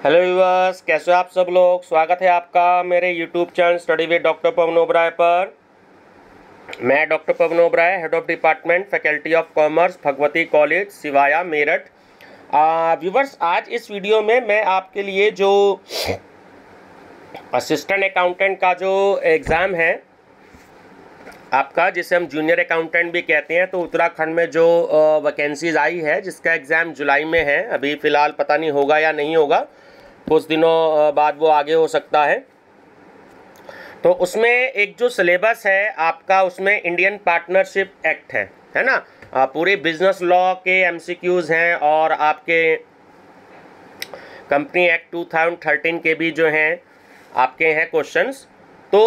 Hello viewers, कैसे हो आप सब लोग। स्वागत है आपका मेरे YouTube channel study with doctor Pawan Oberoi पर। मैं doctor Pawan Oberoi, head of department faculty of commerce, Bhagwati college, Siwaya, Meerut. Viewers, आज इस वीडियो में मैं आपके लिए जो असिस्टेंट अकाउंटेंट का जो एग्ज़ाम है आपका, जिसे हम जूनियर अकाउंटेंट भी कहते हैं, तो उत्तराखंड में जो वैकेंसीज आई है जिसका एग्ज़ाम जुलाई में है। अभी फ़िलहाल पता नहीं होगा या नहीं होगा, कुछ दिनों बाद वो आगे हो सकता है। तो उसमें एक जो सिलेबस है आपका, उसमें इंडियन पार्टनरशिप एक्ट है ना। पूरे बिजनेस लॉ के एमसीक्यूज़ हैं और आपके कंपनी एक्ट 2013 के भी जो हैं आपके हैं क्वेश्चंस। तो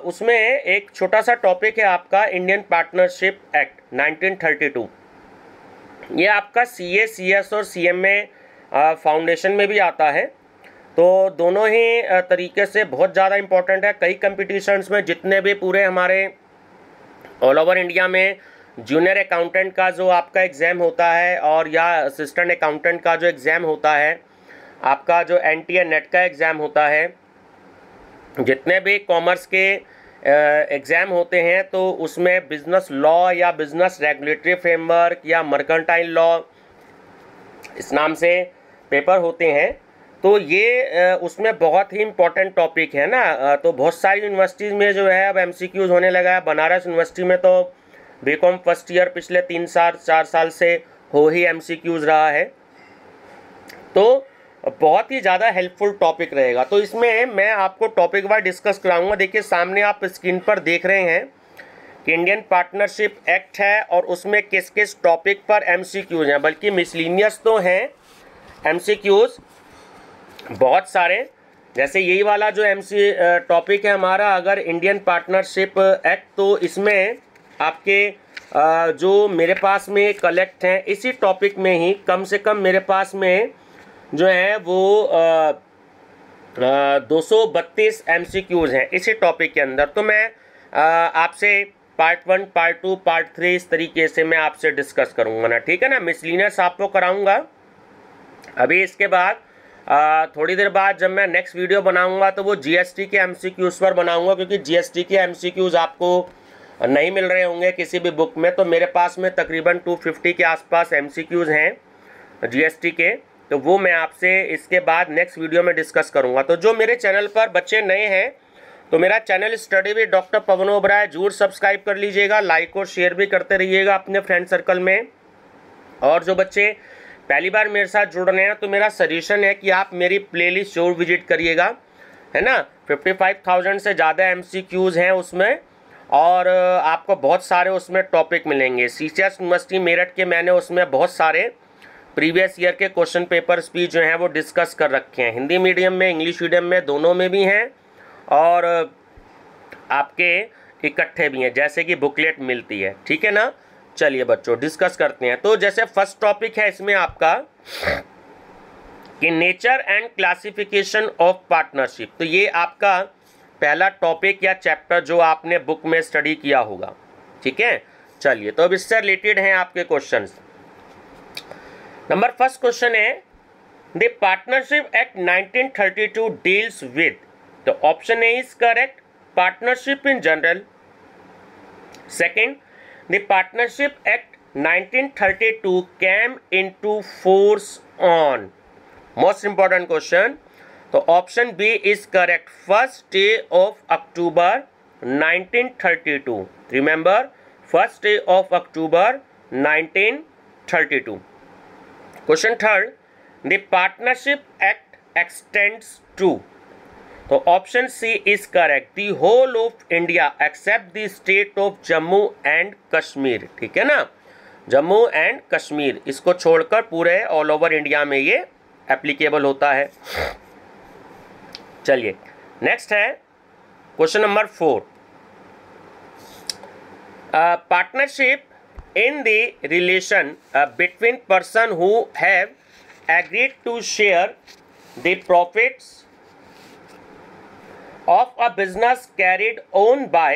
उसमें एक छोटा सा टॉपिक है आपका इंडियन पार्टनरशिप एक्ट 1932। ये आपका सीए, सीएस और सीएमए फाउंडेशन में भी आता है। तो दोनों ही तरीके से बहुत ज़्यादा इम्पोर्टेंट है। कई कंपटीशंस में जितने भी पूरे हमारे ऑल ओवर इंडिया में जूनियर अकाउंटेंट का जो आपका एग्ज़ाम होता है और या असिस्टेंट अकाउंटेंट का जो एग्ज़ाम होता है, आपका जो एनटीए नेट का एग्ज़ाम होता है, जितने भी कॉमर्स के एग्ज़ाम होते हैं, तो उसमें बिजनेस लॉ या बिजनेस रेगुलेटरी फ्रेमवर्क या मर्केंटाइल लॉ इस नाम से पेपर होते हैं। तो ये उसमें बहुत ही इम्पोर्टेंट टॉपिक है ना। तो बहुत सारी यूनिवर्सिटीज़ में जो है अब एमसीक्यूज़ होने लगा है। बनारस यूनिवर्सिटी में तो बीकॉम फर्स्ट ईयर पिछले 3-4 साल से हो ही एमसीक्यूज़ रहा है। तो बहुत ही ज़्यादा हेल्पफुल टॉपिक रहेगा। तो इसमें मैं आपको टॉपिक वाइज डिस्कस कराऊंगा। देखिए, सामने आप स्क्रीन पर देख रहे हैं कि इंडियन पार्टनरशिप एक्ट है और उसमें किस किस टॉपिक पर एमसीक्यूज़ हैं, बल्कि मिसलिनियस तो हैं एमसीक्यूज़ बहुत सारे। जैसे यही वाला जो टॉपिक है हमारा, अगर इंडियन पार्टनरशिप एक्ट, तो इसमें आपके जो मेरे पास में कलेक्ट हैं इसी टॉपिक में ही कम से कम मेरे पास में जो है वो 232 एमसीक्यूज़ हैं इसी टॉपिक के अंदर। तो मैं आपसे पार्ट 1, पार्ट 2, पार्ट 3 इस तरीके से मैं आपसे डिस्कस करूँगा ना, ठीक है ना। मिसलिनियस आपको कराऊँगा। अभी इसके बाद थोड़ी देर बाद जब मैं नेक्स्ट वीडियो बनाऊंगा तो वो जीएसटी के एमसीक्यूज़ पर बनाऊंगा, क्योंकि जीएसटी के एमसीक्यूज़ आपको नहीं मिल रहे होंगे किसी भी बुक में। तो मेरे पास में तकरीबन 250 के आसपास एमसीक्यूज़ हैं जीएसटी के। तो वो मैं आपसे इसके बाद नेक्स्ट वीडियो में डिस्कस करूंगा। तो जो मेरे चैनल पर बच्चे नए हैं, तो मेरा channel study with doctor Pawan Oberoi जरूर सब्सक्राइब कर लीजिएगा, लाइक और शेयर भी करते रहिएगा अपने फ्रेंड सर्कल में। और जो बच्चे पहली बार मेरे साथ जुड़ रहे हैं, तो मेरा सजेशन है कि आप मेरी प्लेलिस्ट जरूर विजिट करिएगा, है ना। 55,000 से ज़्यादा एमसीक्यूज़ हैं उसमें और आपको बहुत सारे उसमें टॉपिक मिलेंगे। सीसीएस यूनिवर्सिटी मेरठ के मैंने उसमें बहुत सारे प्रीवियस ईयर के क्वेश्चन पेपर्स भी जो हैं वो डिस्कस कर रखे हैं। हिंदी मीडियम में, इंग्लिश मीडियम में, दोनों में भी हैं और आपके इकट्ठे भी हैं, जैसे कि बुकलेट मिलती है, ठीक है ना। चलिए बच्चों, डिस्कस करते हैं। तो जैसे फर्स्ट टॉपिक है इसमें आपका कि nature and classification of partnership. तो ये आपका पहला टॉपिक या चैप्टर जो आपने बुक में स्टडी किया होगा, ठीक है। चलिए, तो अब इससे रिलेटेड हैं आपके क्वेश्चंस। नंबर फर्स्ट क्वेश्चन है, the partnership act 1932 deals with, तो option A is correct, partnership in general. Second, the Partnership Act 1932 came into force on, most important question, तो option B is correct, first day of October 1932। Remember, first day of October 1932। Question third, the partnership act extends to, तो option C is correct, the whole of India except the state of Jammu and Kashmir, ठीक है ना। Jammu and Kashmir, इसको छोड़कर पूरे all over India में ये applicable होता है। चलिए, नेक्स्ट है question number 4, partnership in the relation between person who have agreed to share the profits of a business carried on by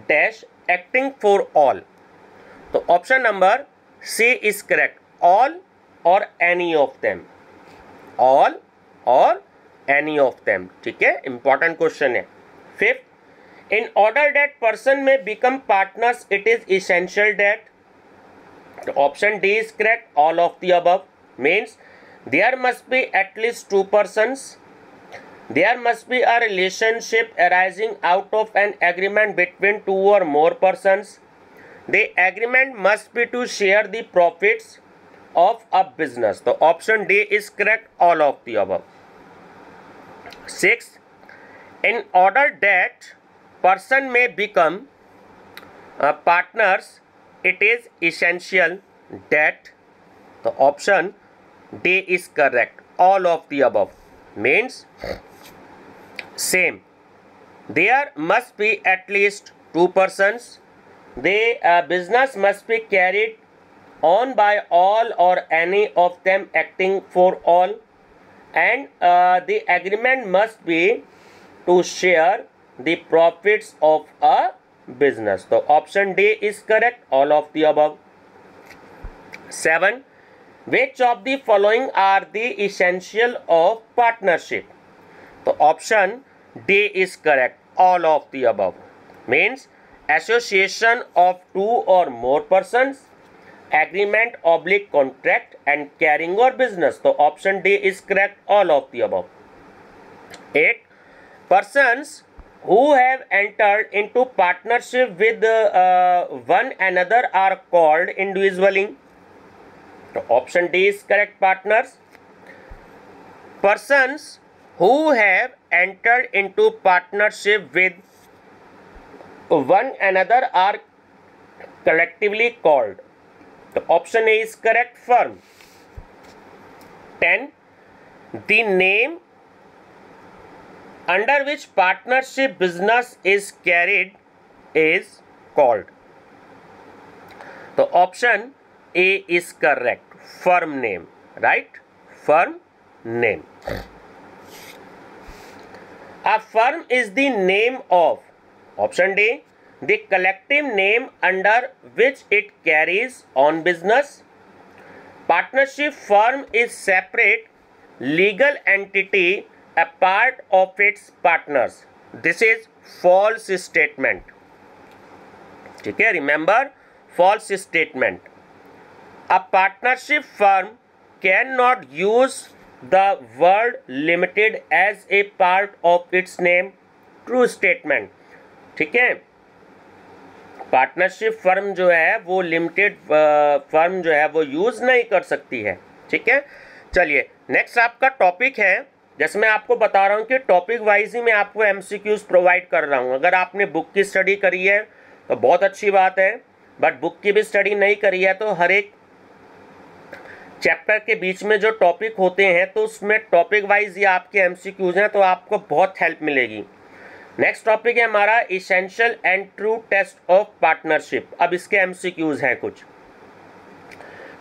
dash acting for all, तो option number C is correct, all or any of them, all और any of them. ठीक है, important question है। Fifth, in order that person may become partners, it is essential that, option D is correct, all of the above, means there must be at least two persons, there must be a relationship arising out of an agreement between two or more persons, the agreement must be to share the profits of a business. So option D is correct, all of the above. Sixth, in order that person may become partners, it is essential that, the option D is correct, all of the above, means same, there must be at least two persons, the business must be carried on by all or any of them acting for all, and the agreement must be to share the profits of a business. So option D is correct, all of the above. 7, which of the following are the essential of partnership? So option D is correct, all of the above, means association of two or more persons, agreement oblique contract, and carrying or business. So option D is correct, all of the above. 8, persons who have entered into partnership with one another are called individually. So option D is correct, partners. Persons who have entered into partnership with one another are collectively called. The option A is correct, firm. 10, the name under which partnership business is carried is called. So option A is correct, firm name, right? Firm name. A firm is the name of, option D, the collective name under which it carries on business. Partnership firm is separate legal entity apart of its partners. This is false statement. ठीक है, remember, false statement. A partnership firm cannot use the word limited as a part of its name. True statement. ठीक है, partnership firm जो है वो limited firm जो है वो यूज नहीं कर सकती है। ठीक है, चलिए नेक्स्ट आपका टॉपिक है, जैसे मैं आपको बता रहा हूँ कि टॉपिक वाइज ही मैं आपको एमसीक्यूज प्रोवाइड कर रहा हूँ। अगर आपने बुक की स्टडी करी है तो बहुत अच्छी बात है, बट बुक की भी स्टडी नहीं करी है तो हर एक चैप्टर के बीच में जो टॉपिक होते हैं तो उसमें टॉपिक वाइज ये आपके एमसीक्यूज हैं, तो आपको बहुत हेल्प मिलेगी। नेक्स्ट टॉपिक है हमारा essential and true test of partnership. अब इसके एमसीक्यूज हैं कुछ।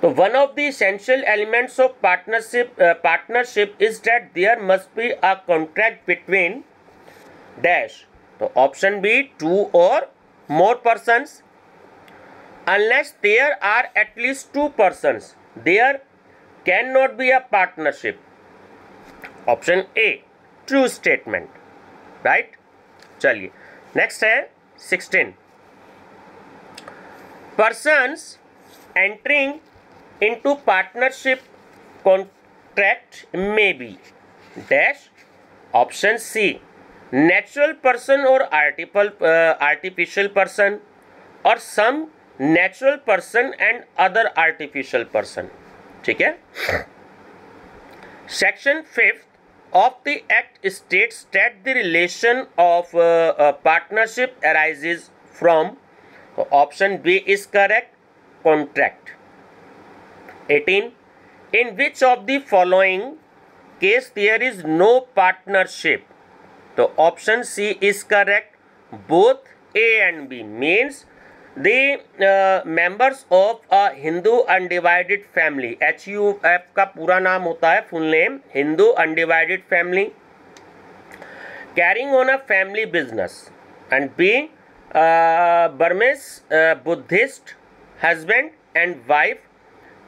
तो one of the essential elements of partnership is that there must be a contract between dash. तो option B, two or more persons. Unless there are at least two persons there can not be a partnership. Option A, true statement, right. चलिए next है 16, persons entering into partnership contract may be dash. Option C, natural person और artificial person, और some natural person and other artificial person. ठीक है, section 5 of the act states that the relation of partnership arises from, option B is correct, contract. 18, in which of the following case there is no partnership? So option C is correct, both A and B, means the members of a Hindu undivided family, HUF का पूरा नाम होता है, full name Hindu undivided family, carrying on a family business, and B Burmese Buddhist husband and wife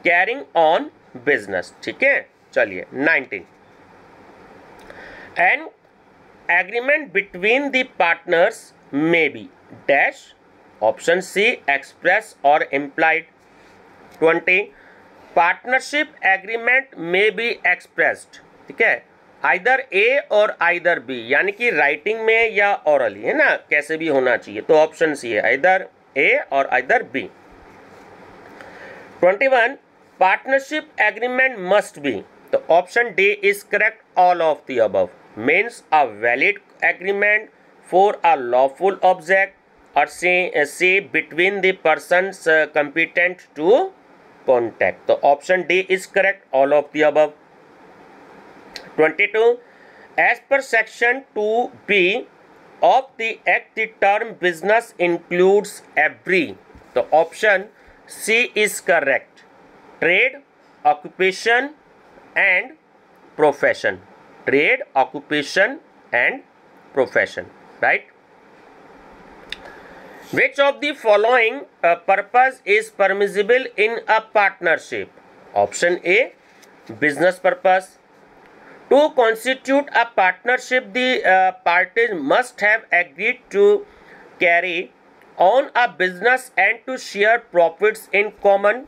carrying on business. ठीक है, चलिए 19, An agreement between the partners may be dash. Option C, express or implied. 20, partnership agreement may be expressed. ठीक है, either A और either B, यानी कि writing में या ऑरली, है ना, कैसे भी होना चाहिए. तो ऑप्शन सी है, आइदर ए और either B. 21, partnership agreement must be. तो option D is correct, all of the above. Means a valid agreement for a lawful object और से between the persons competent to contact. तो option D is correct, all of the above. 22, as per section 2B of the act, the term business includes every. तो option C is correct, trade, occupation and profession. Trade, occupation and profession, right? Which of the following purpose is permissible in a partnership? Option A, business purpose. To constitute a partnership, the parties must have agreed to carry on a business and to share profits in common.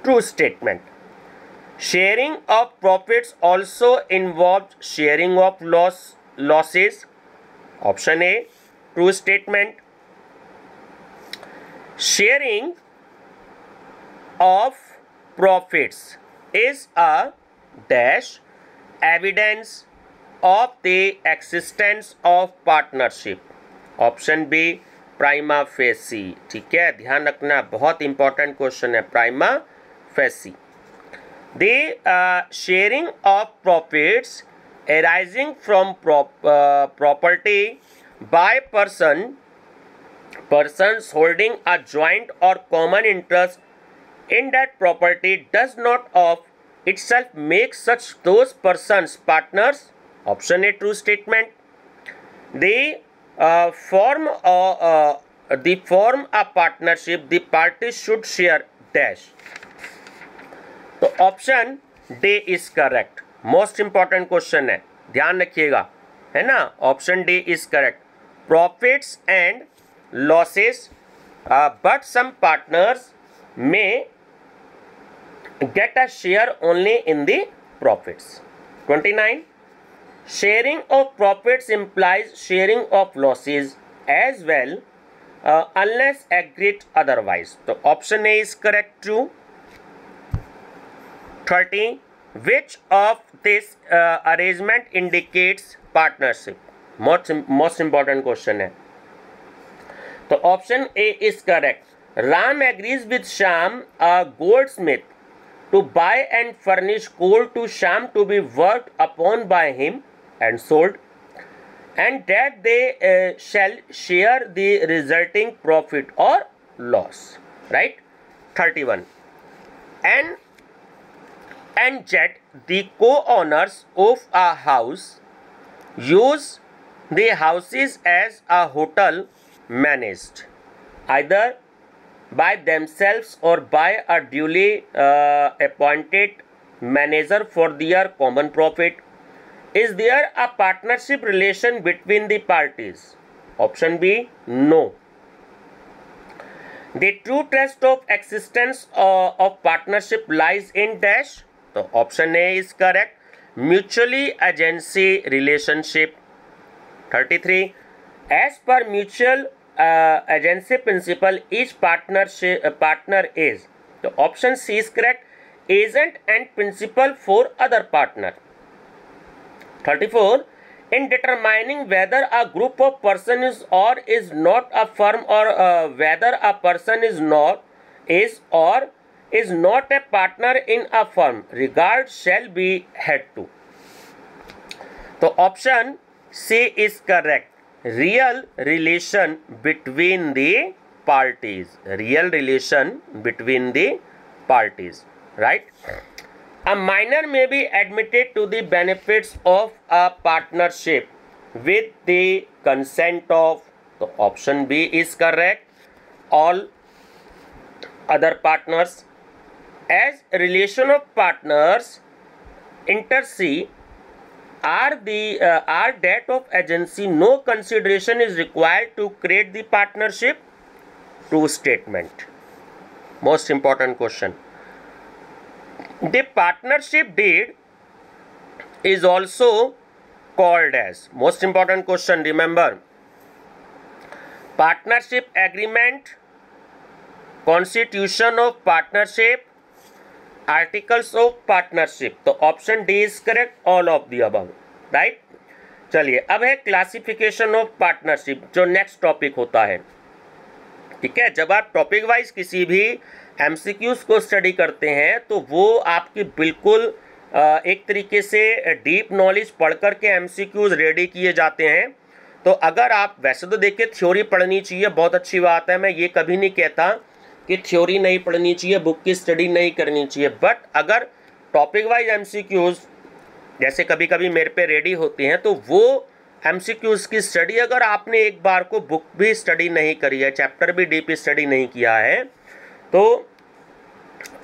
True statement. Sharing of profits also involves sharing of losses. Option A, true statement. Sharing of profits is a dash evidence of the existence of partnership. Option B, prima facie. ठीक है, ध्यान रखना, बहुत important question है, prima facie. The sharing of profits arising from property by persons holding a joint or common interest in that property does not of itself makes such those persons partners. Option A, true statement. They form a partnership, the parties should share dash. तो option D is correct. Most important question है, ध्यान रखिएगा, है ना. Option D is correct. Profits and losses, but some partners में get a share only in the profits. 29, sharing of profits implies sharing of losses as well unless agreed otherwise. So option A is correct, true. 30, which of this arrangement indicates partnership? Most important question है. तो option A is correct. Ram agrees with Shyam, a goldsmith, to buy and furnish gold to Shyam to be worked upon by him and sold, and that they shall share the resulting profit or loss. Right? 31. And yet the co-owners of a house use the houses as a hotel managed either by themselves or by a duly appointed manager for their common profit. Is there a partnership relation between the parties? Option B, no. The true test of existence of partnership lies in dash. So option A is correct. Mutually agency relationship. 33. As per mutual agency principle, each partner is. So option C is correct. Agent and principal for other partner. 34. In determining whether a group of person is or is not a firm or whether a person is or is not a partner in a firm, regard shall be had to. So option C is correct. Real relation between the parties. Real relation between the parties. Right? A minor may be admitted to the benefits of a partnership with the consent of. So option B is correct. All other partners. As relation of partners inter se are that of agency no consideration is required to create the partnership? True statement. Most important question. The partnership deed is also called as, most important question, remember, partnership agreement, constitution of partnership, articles of partnership. तो option D is correct, all of the above, right. चलिए अब है classification of partnership, जो next topic होता है. ठीक है, जब आप टॉपिक वाइज किसी भी एमसीक्यूज को स्टडी करते हैं तो वो आपकी बिल्कुल एक तरीके से डीप नॉलेज पढ़ करके एमसीक्यूज रेडी किए जाते हैं. तो अगर आप, वैसे तो देखिए थ्योरी पढ़नी चाहिए, बहुत अच्छी बात है, मैं ये कभी नहीं कहता कि थ्योरी नहीं पढ़नी चाहिए, बुक की स्टडी नहीं करनी चाहिए, बट अगर टॉपिक वाइज एमसीक्यूज जैसे कभी कभी मेरे पे रेडी होती हैं तो वो एमसीक्यूज की स्टडी अगर आपने एक बार को बुक भी स्टडी नहीं करी है, चैप्टर भी डीप स्टडी नहीं किया है, तो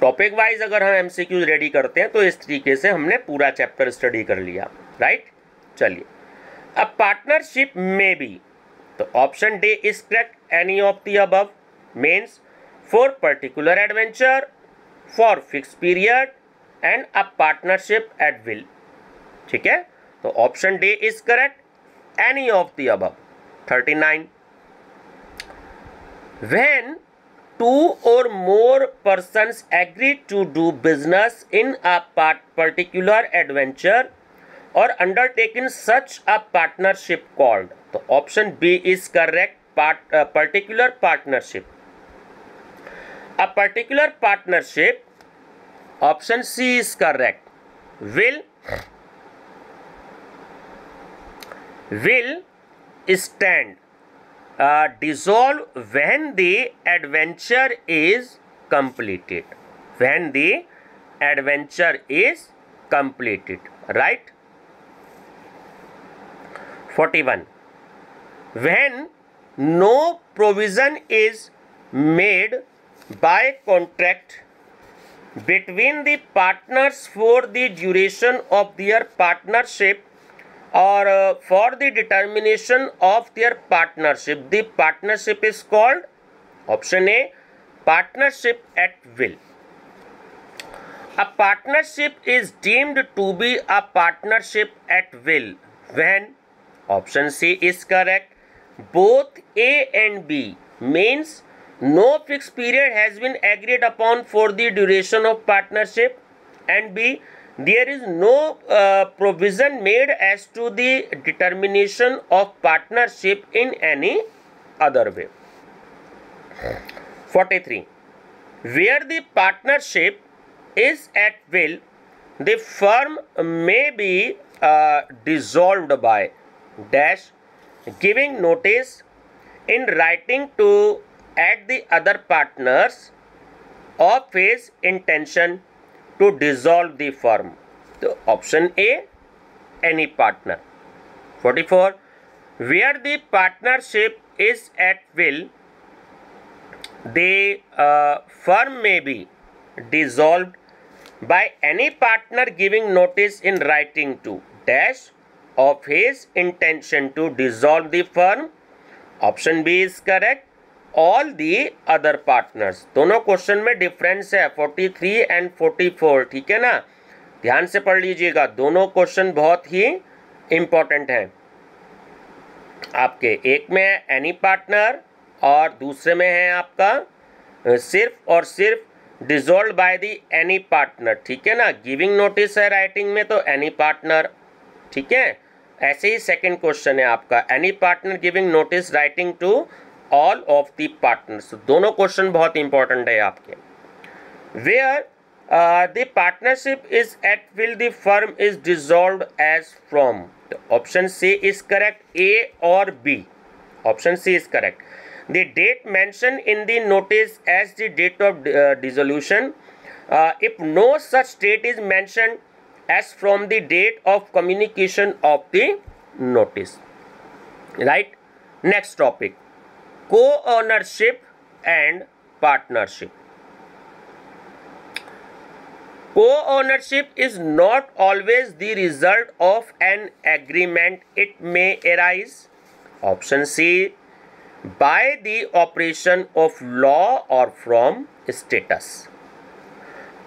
टॉपिक वाइज अगर हम एमसीक्यूज रेडी करते हैं तो इस तरीके से हमने पूरा चैप्टर स्टडी कर लिया, राइट. चलिए अब पार्टनरशिप में भी, तो option D is correct, any of the above means for particular adventure, for fixed period and a partnership at will. ठीक है, तो option D is correct, any of the above. 39. When two or more persons agree to do business in a particular adventure or undertaken such a partnership called, तो option B is correct, particular partnership. A particular partnership, option C is correct, will stand dissolve when the adventure is completed. When the adventure is completed, right. 41. When no provision is made by contract between the partners for the duration of their partnership or for the determination of their partnership, the partnership is called, option A, partnership at will. A partnership is deemed to be a partnership at will when, option C is correct, both A and B means no fixed period has been agreed upon for the duration of partnership, and B, there is no provision made as to the determination of partnership in any other way. 43. Where the partnership is at will, the firm may be dissolved by dash giving notice in writing to at the other partners of his intention to dissolve the firm. So option A, any partner. 44. Where the partnership is at will, the firm may be dissolved by any partner giving notice in writing to dash of his intention to dissolve the firm. Option B is correct, all the other partners. दोनों question में difference है 43 and 44, ठीक है ना, ध्यान से पढ़ लीजिएगा, दोनों क्वेश्चन बहुत ही इंपॉर्टेंट हैं आपके. एक में है एनी पार्टनर और दूसरे में है आपका सिर्फ और सिर्फ dissolve by the any partner, ठीक है ना. गिविंग नोटिस है राइटिंग में तो एनी पार्टनर, ठीक है. ऐसे ही सेकंड क्वेश्चन है आपका, any partner giving notice writing to all of the partners. दोनों क्वेश्चन बहुत इंपॉर्टेंट है आपके. Where the partnership is at will the firm is dissolved as from, option C is correct, A और B. Option C is correct. The date mention in the notice as the date of dissolution if no such date is mention as from the date of communication of the notice, right. Next topic, co-ownership and partnership. Co-ownership is not always the result of an agreement. It may arise, option C, by the operation of law or from status.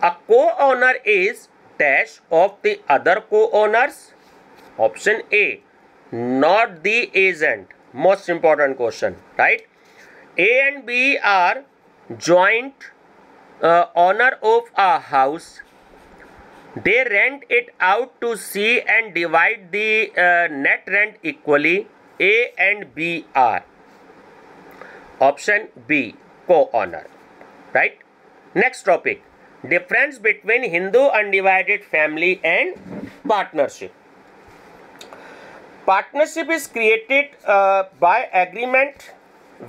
A co-owner is dash of the other co-owners. Option A, not the agent. Most important question, right? A and B are joint owner of a house. They rent it out to C and divide the net rent equally. A and B are. Option B, co-owner, right? Next topic, difference between Hindu undivided family and partnership. Partnership is created by agreement,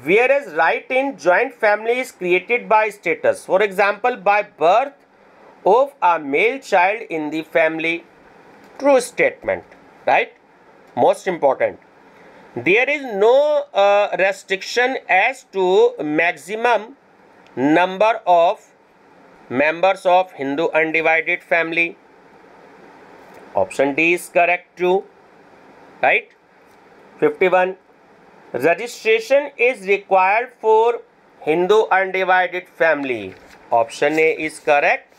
whereas right in joint family is created by status. For example, by birth of a male child in the family. True statement, right? Most important. There is no restriction as to maximum number of members of Hindu undivided family. Option D is correct too, right? 51. Registration is required for Hindu undivided family. Option A is correct.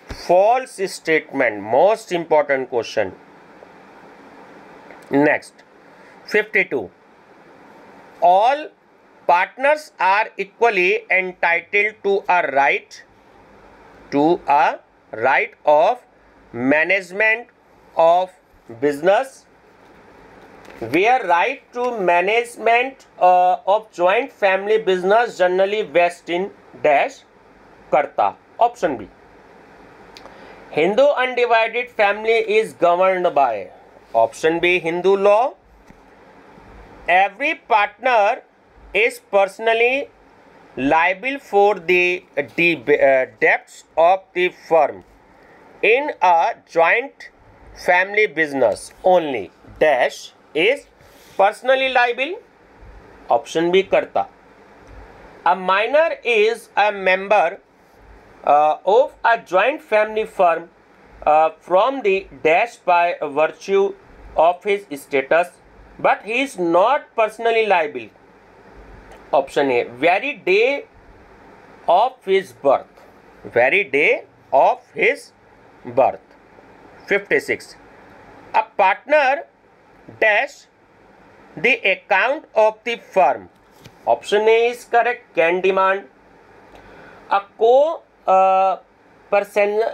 False statement. Most important question. Next, 52. All partners are equally entitled to a right of management of business, where right to management of joint family business generally vests in dash karta. Option B. Hindu undivided family is governed by. Option B, Hindu law. Every partner is personally liable for the debts of the firm in a joint family business. Only dash is personally liable. Option B, karta. A minor is a member of a joint family firm from the dash by virtue of his status, but he is not personally liable. Option A, very day of his birth. Very day of his birth. 56. A partner dash the account of the firm. Option A is correct. Can demand. A personer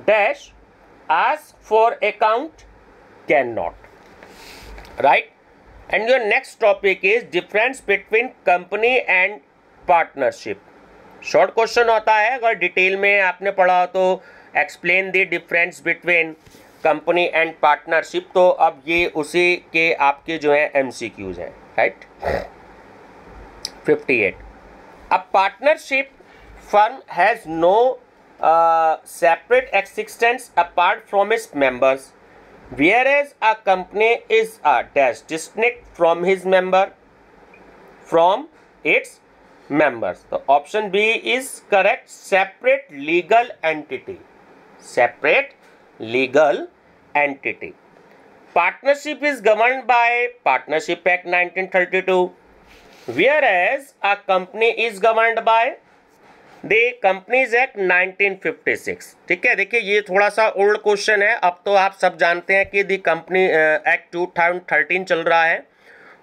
dash ask for account. Cannot, right? And your next topic is difference between company and partnership. Short question होता है, अगर detail में आपने पढ़ा तो explain the difference between company and partnership. तो अब ये उसी के आपके जो है MCQs हैं, right. 58. A partnership firm has no separate existence apart from its members, whereas a company is a dash distinct from its members. So option B is correct. Separate legal entity. Separate legal entity. Partnership is governed by Partnership Act 1932, whereas a company is governed by the Companies Act 1956. ठीक है, देखिए ये थोड़ा सा old question है. अब तो आप सब जानते हैं कि दी कंपनी एक्ट 2013 चल रहा है,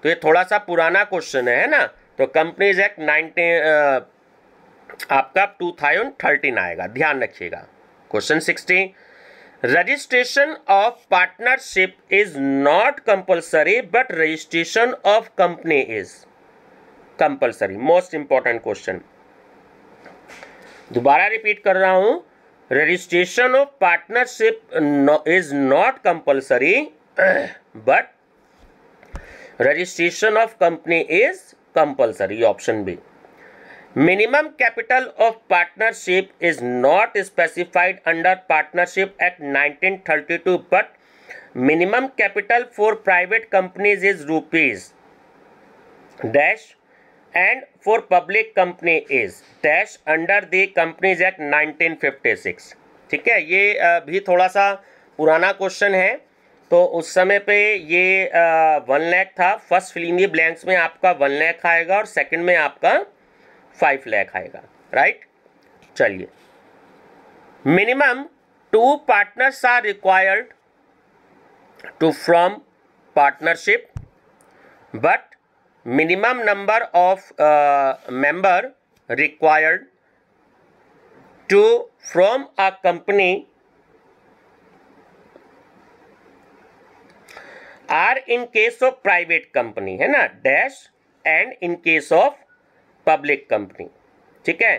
तो ये थोड़ा सा पुराना क्वेश्चन है ना. तो कंपनीज एक्ट 19 आपका 2013 आएगा, ध्यान रखिएगा. Question 60. Registration of partnership is not compulsory but registration of company is compulsory. Most important question. दोबारा रिपीट कर रहा हूं. Registration of partnership is not compulsory but registration of company is compulsory. Option B. Minimum capital of partnership is not specified under partnership act 1932 but minimum capital for private companies is rupees dash and for public company is dash under the companies act 1956। ठीक है, ये भी थोड़ा सा पुराना question है, तो उस समय पे ये 1 लाख था। फर्स्ट फिलिंग द ब्लैंक्स में आपका 1 लाख आएगा और सेकंड में आपका 5 लाख आएगा, राइट। चलिए, minimum 2 partners are required to form partnership, but minimum number of member required to form a company are in case of private company, है ना, dash and in case of public company. ठीक है,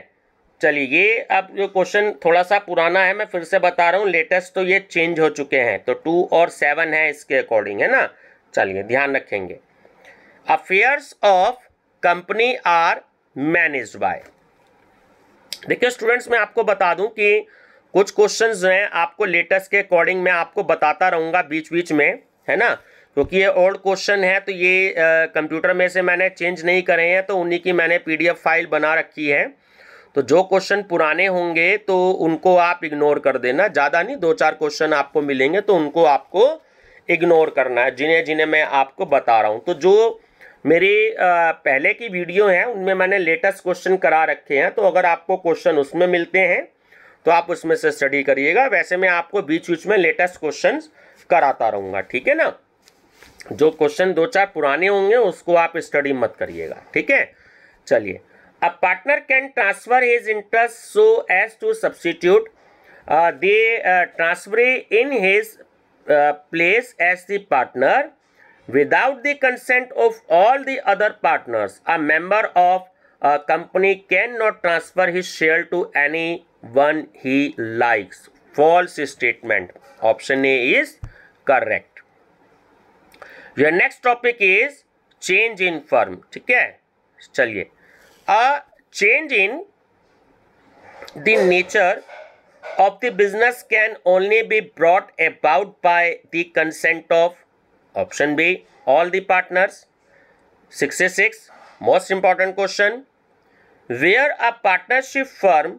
चलिए, ये अब जो question थोड़ा सा पुराना है, मैं फिर से बता रहा हूँ, लेटेस्ट तो ये चेंज हो चुके हैं, तो 2 और 7 है इसके अकॉर्डिंग, है ना। चलिए, ध्यान रखेंगे। Affairs of company are managed by. देखिए स्टूडेंट्स, मैं आपको बता दूं कि कुछ क्वेश्चंस जो हैं आपको लेटेस्ट के अकॉर्डिंग मैं आपको बताता रहूंगा बीच बीच में, है ना, क्योंकि ये ओल्ड क्वेश्चन है, तो ये कंप्यूटर में से मैंने चेंज नहीं करे हैं, तो उन्हीं की मैंने PDF फाइल बना रखी है। तो जो क्वेश्चन पुराने होंगे तो उनको आप इग्नोर कर देना, ज़्यादा नहीं, 2-4 क्वेश्चन आपको मिलेंगे तो उनको आपको इग्नोर करना है, जिन्हें जिन्हें मैं आपको बता रहा हूँ। तो जो मेरी पहले की वीडियो हैं उनमें मैंने लेटेस्ट क्वेश्चन करा रखे हैं, तो अगर आपको क्वेश्चन उसमें मिलते हैं तो आप उसमें से स्टडी करिएगा। वैसे मैं आपको बीच बीच में लेटेस्ट क्वेश्चन कराता रहूँगा, ठीक है ना। जो क्वेश्चन 2-4 पुराने होंगे उसको आप स्टडी मत करिएगा, ठीक है। चलिए, a partner can transfer his interest so as to substitute the transferee in his place as the partner without the consent of all the other partners. A member of a company cannot transfer his share to anyone he likes. False statement. Option A is correct. Your next topic is change in firm. ठीक है, चलिए, a change in the nature of the business can only be brought about by the consent of option B, all the partners. 66, most important question. Where a partnership firm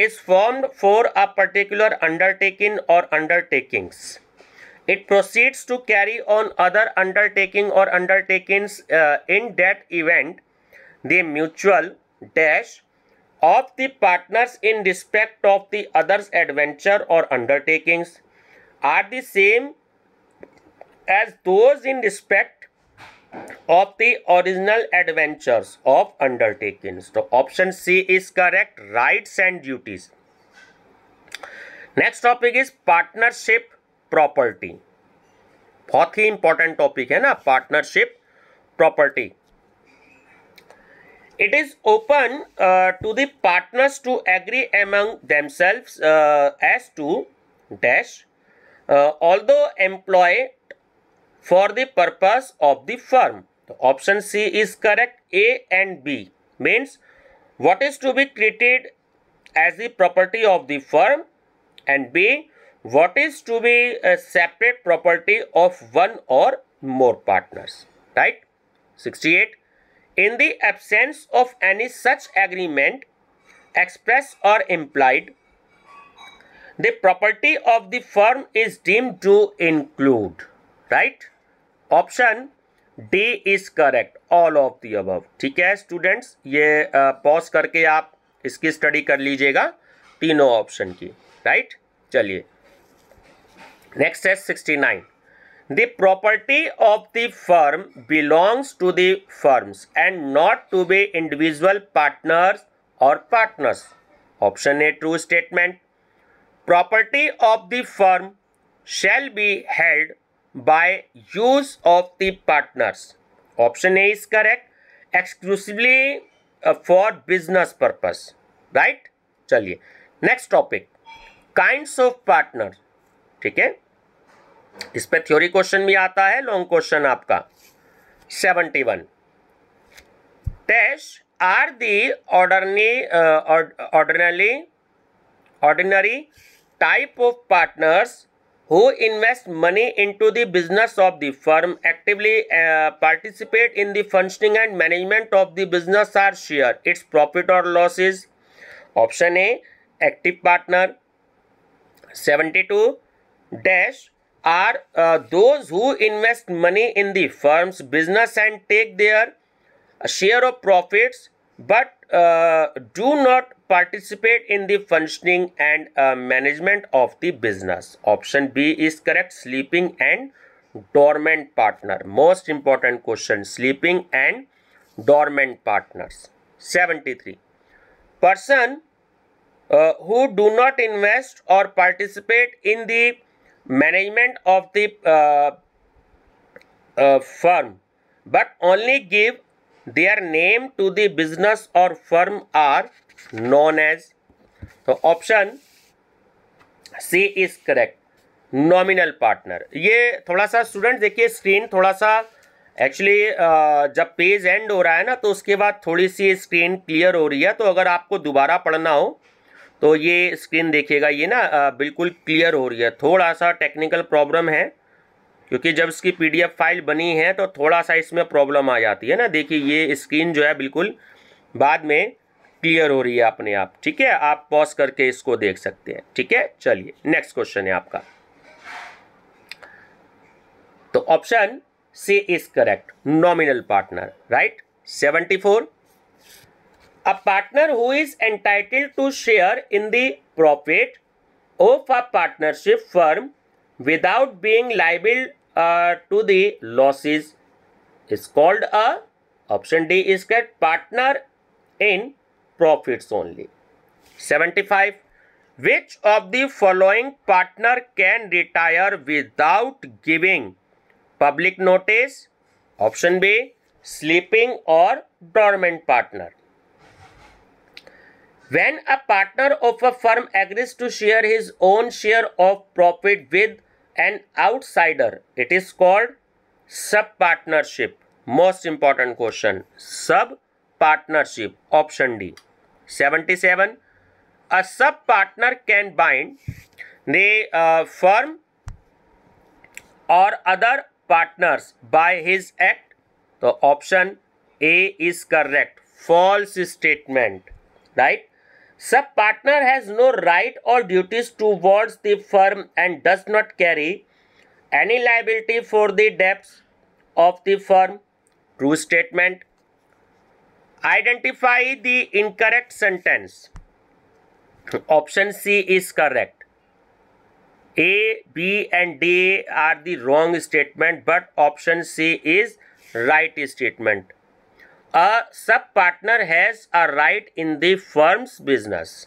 is formed for a particular undertaking or undertakings, it proceeds to carry on other undertaking or undertakings in that event. The mutual dash of the partners in respect of the other's adventure or undertakings are the same as those in respect of the original adventures of undertakings. So option C is correct, rights and duties. Next topic is partnership property. बहुत ही important topic है ना, partnership property. It is open to the partners to agree among themselves as to dash although employed for the purpose of the firm. So option C is correct. A and B means what is to be treated as the property of the firm, and B what is to be a separate property of one or more partners, right. 68, in the absence of any such agreement express or implied, the property of the firm is deemed to include, right. Option D is correct, all of the above. ठीक है students, ये pause करके आप इसकी study कर लीजिएगा तीनों option की, राइट। चलिए, नेक्स्ट है 69, the property of the firm belongs to the firms and not to be individual partners और partners. Option A true statement. Property of the firm shall be held by use of the partners. Option A is correct, exclusively for business purpose, right. चलिए, next topic, kinds of partners। ठीक है, इस पे theory question भी आता है, long question आपका। 71, dash are the ordinary type of partners who invest money into the business of the firm, actively participate in the functioning and management of the business, or share its profit or losses. Option A, active partner. 72 dash are those who invest money in the firm's business and take their share of profits, but do not participate in the functioning and management of the business. Option B is correct, sleeping and dormant partner. Most important question, sleeping and dormant partners. 73 person who do not invest or participate in the management of the firm but only give their name to the business or firm are known as. तो option C is correct, nominal partner. ये थोड़ा सा student देखिए screen थोड़ा सा actually जब page and हो रहा है ना तो उसके बाद थोड़ी सी स्क्रीन क्लियर हो रही है, तो अगर आपको दोबारा पढ़ना हो तो ये स्क्रीन देखिएगा, ये ना बिल्कुल क्लियर हो रही है. थोड़ा सा टेक्निकल प्रॉब्लम है क्योंकि जब इसकी पीडीएफ फाइल बनी है तो थोड़ा सा इसमें प्रॉब्लम आ जाती है ना. देखिए ये स्क्रीन जो है बिल्कुल बाद में क्लियर हो रही है अपने आप. ठीक है, आप पॉज करके इसको देख सकते हैं. ठीक है, चलिए नेक्स्ट क्वेश्चन है आपका. तो option C is correct, nominal partner. Right. 74 a partner who is entitled to share in the profit of a partnership firm without being liable to the losses is called a, option D is correct, partner in profits only. 75 which of the following partner can retire without giving public notice? Option B, sleeping or dormant partner. When a partner of a firm agrees to share his own share of profit with an outsider, it is called sub-partnership. Most important question, sub-partnership. Option D. 77. A sub-partner can bind the firm or other partners by his act. So option A is correct. False statement. Right? Sub-partner has no right or duties towards the firm and does not carry any liability for the debts of the firm. True statement. Identify the incorrect sentence. Option C is correct. A, B and D are the wrong statement, but option C is right statement. A sub-partner has a right in the firm's business.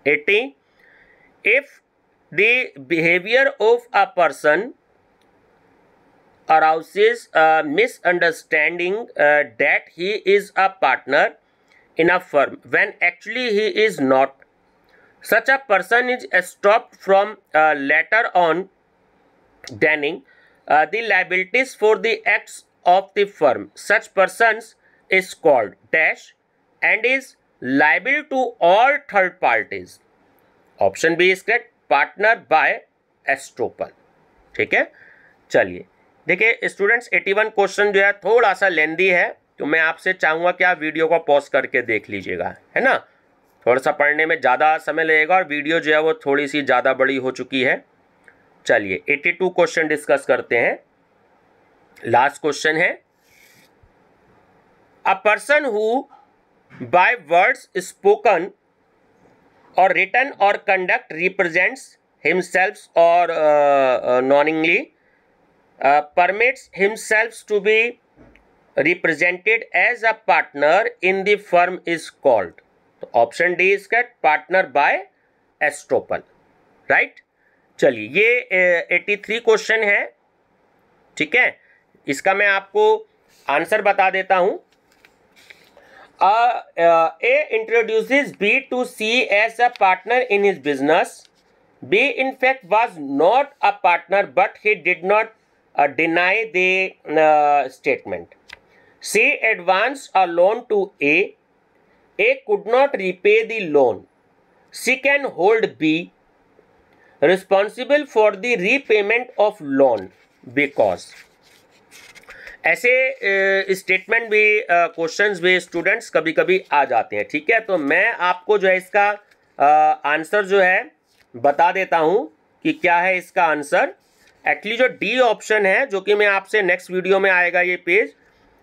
80. If the behavior of a person arouses a misunderstanding that he is a partner in a firm when actually he is not, such a person is stopped from later on denying the liabilities for the acts of the firm. Such persons is called dash and is liable to all third parties. Option B is correct, partner by estoppel. ठीक है, चलिए देखिए students 81 question जो है थोड़ा सा लेंदी है, तो मैं आपसे चाहूंगा कि आप वीडियो को पॉज करके देख लीजिएगा, है ना. थोड़ा सा पढ़ने में ज़्यादा समय लगेगा और वीडियो जो है वो थोड़ी सी ज़्यादा बड़ी हो चुकी है. चलिए 82 क्वेश्चन डिस्कस करते हैं. लास्ट क्वेश्चन है, a person who by words spoken or written or conduct represents himself or knowingly permits himself to be represented as a partner in the firm is called. तो option D is correct, partner by estoppel. Right. चलिए ये 83 question है. ठीक है, इसका मैं आपको answer बता देता हूं. A introduces B to C as a partner in his business. B in fact was not a partner, but he did not deny the statement. C advanced a loan to A. A could not repay the loan. C can hold B. Responsible for the repayment of loan because. ऐसे statement भी questions भी students कभी कभी आ जाते हैं, ठीक है। तो मैं आपको जो है इसका आंसर जो है बता देता हूं कि क्या है इसका आंसर। एक्चुअली जो डी ऑप्शन है, जो कि मैं आपसे नेक्स्ट वीडियो में आएगा ये पेज,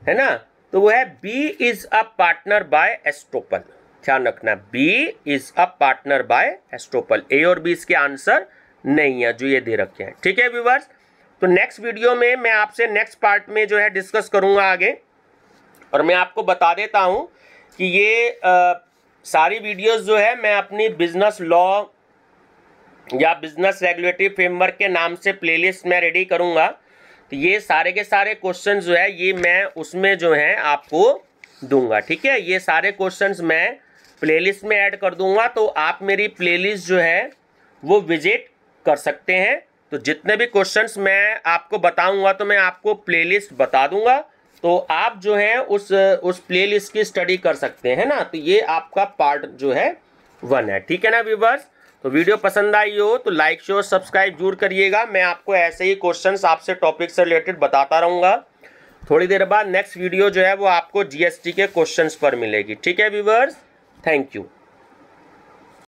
है ना, तो वो है B is a partner by estoppel. ध्यान रखना, B is a partner by estoppel. A और बी इसके आंसर नहीं है जो ये दे रखे हैं, ठीक है व्यूअर्स। तो नेक्स्ट वीडियो में मैं आपसे नेक्स्ट पार्ट में जो है डिस्कस करूंगा आगे, और मैं आपको बता देता हूं कि ये सारी वीडियोस जो है मैं अपनी बिजनेस लॉ या बिजनेस रेगुलेटरी फ्रेमवर्क के नाम से प्लेलिस्ट में रेडी करूंगा। तो ये सारे के सारे क्वेश्चंस जो है ये मैं उसमें जो है आपको दूंगा, ठीक है। ये सारे क्वेश्चंस मैं प्लेलिस्ट में ऐड कर दूंगा, तो आप मेरी प्लेलिस्ट जो है वो विजिट कर सकते हैं। तो जितने भी क्वेश्चंस मैं आपको बताऊंगा तो मैं आपको प्लेलिस्ट बता दूंगा, तो आप जो है उस प्लेलिस्ट की स्टडी कर सकते हैं ना। तो ये आपका पार्ट जो है 1 है, ठीक है ना व्यूअर्स। तो वीडियो पसंद आई हो तो लाइक शेयर सब्सक्राइब जरूर करिएगा। मैं आपको ऐसे ही क्वेश्चंस आपसे टॉपिक से रिलेटेड बताता रहूँगा। थोड़ी देर बाद नेक्स्ट वीडियो जो है वो आपको जीएसटी के क्वेश्चंस पर मिलेगी, ठीक है व्यूअर्स। Thank you.